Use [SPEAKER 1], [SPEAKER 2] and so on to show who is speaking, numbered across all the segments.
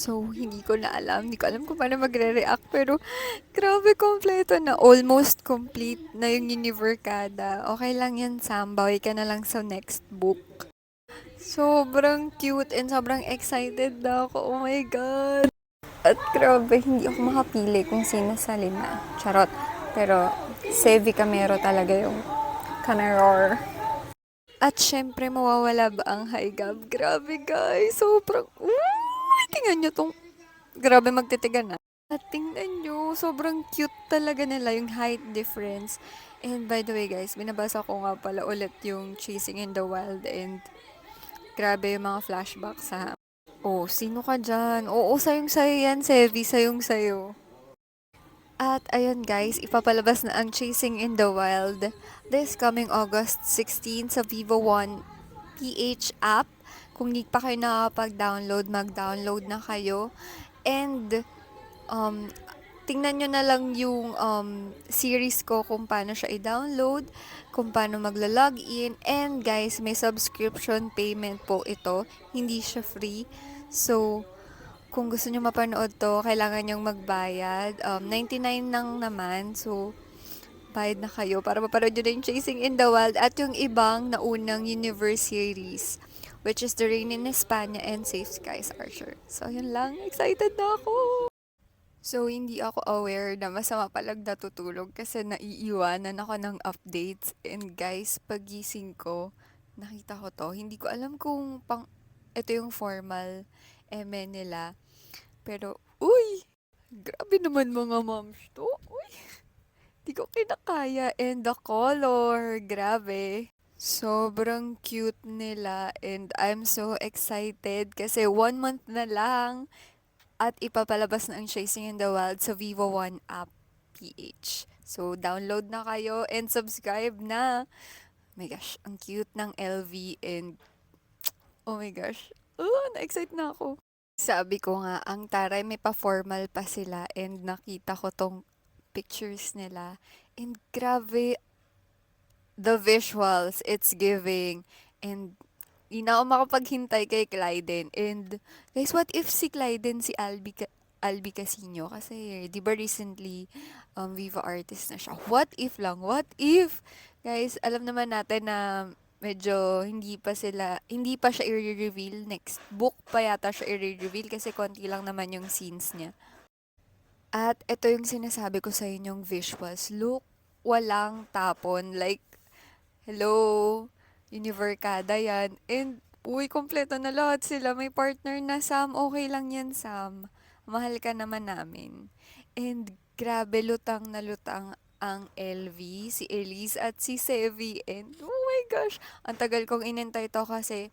[SPEAKER 1] So, hindi ko alam kung paano magre-react, pero grabe kompleto na. Almost complete na yung Univercada. Okay lang yan, Sam. Bawi ka na lang sa next book. Sobrang cute and sobrang excited na ako. Oh my God! At grabe, hindi ako makapili kung sino sa lima. Charot. Pero, Sevi Camero talaga yung Cameror. At syempre, mawawala ba ang high gab? Grabe guys, sobrang... tingnan nyo tong... Grabe magtitigan na. At tingnan nyo, sobrang cute talaga nila yung height difference. And by the way guys, binabasa ko nga pala ulit yung Chasing in the Wild and grabe yung mga flashbacks ha. Oh, sino ka dyan? Oo, sayong sayo yan, Sevi, sayong sayo. At ayun guys, ipapalabas na ang Chasing in the Wild this coming August 16 sa Vivo One PH app. Kung hindi pa kayo nakapag-download, mag-download na kayo. And um, tingnan nyo na lang yung series ko kung paano siya i-download, kung paano magla-login. And guys, may subscription payment po ito. Hindi siya free. So, kung gusto nyo mapanood to, kailangan nyong magbayad. 99 lang naman. So, bayad na kayo para mapanood nyo na yung Chasing in the Wild at yung ibang naunang universe series, which is The Rain in España and Safe Skies Archer. So, yun lang. Excited na ako! So, hindi ako aware na masama palag natutulog kasi naiiwanan ako ng updates. And guys, pagising ko, nakita ko to. Hindi ko alam kung ito yung formal eme nila. Pero, uy! Grabe naman mga moms to. Uy! Di ko kinakaya. And the color, grabe. Sobrang cute nila and I'm so excited kasi 1 month na lang at ipapalabas na ang Chasing in the Wild sa Vivo One app PH. So, download na kayo and subscribe na. Oh my gosh, ang cute ng LV and oh my gosh, na-excite na ako. Sabi ko nga, ang taray may pa-formal pa sila and nakita ko tong pictures nila. And grabe, the visuals, it's giving. And di na ako makapaghintay kay Clyden. And guys, what if si Clyden si Albi Casino? Kasi, di ba recently, Viva Artist na siya. What if lang? What if? Guys, alam naman natin na medyo hindi pa siya i-reveal. Next book pa yata siya i-reveal kasi konti lang naman yung scenes niya. At ito yung sinasabi ko sa inyong visuals. Look, walang tapon. Like, hello, Univercada yan. And, uy, kompleto na lahat sila. May partner na, Sam. Okay lang yan, Sam. Mahal ka naman namin. And, grabe, lutang na lutang ang LV, si Elise at si Sevi. And, oh my gosh, ang tagal kong inintay to kasi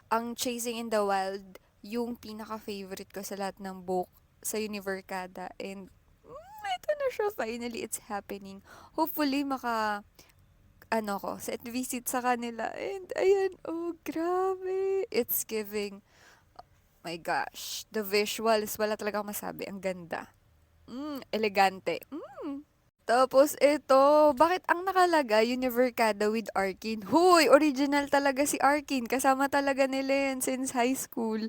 [SPEAKER 1] ang Chasing in the Wild, yung pinaka-favorite ko sa lahat ng book sa Univercada. And, ito na siya. Finally, it's happening. Hopefully, set visit sa kanila. And, ayan, oh, grabe. It's giving, my gosh, the visuals, wala talaga masabi. Ang ganda. Elegante. Tapos ito, bakit ang nakalagay Univercada with Arkin? Huy, original talaga si Arkin. Kasama talaga nila yan since high school.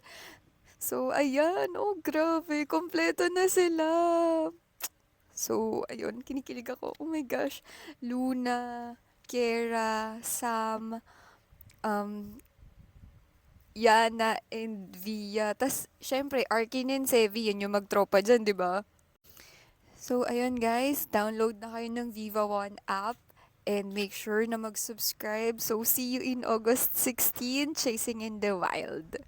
[SPEAKER 1] So, ayan. Oh, grabe. Kompleto na sila. So, ayun. Kinikilig ako. Oh my gosh. Luna, Kera, Sam, um, Yana, and Via. Tas, syempre, Arkin and Sevi, yan yung magtropa dyan, di ba? So, ayun guys. Download na kayo ng Viva One app. And make sure na mag-subscribe. So, see you in August 16, Chasing in the Wild.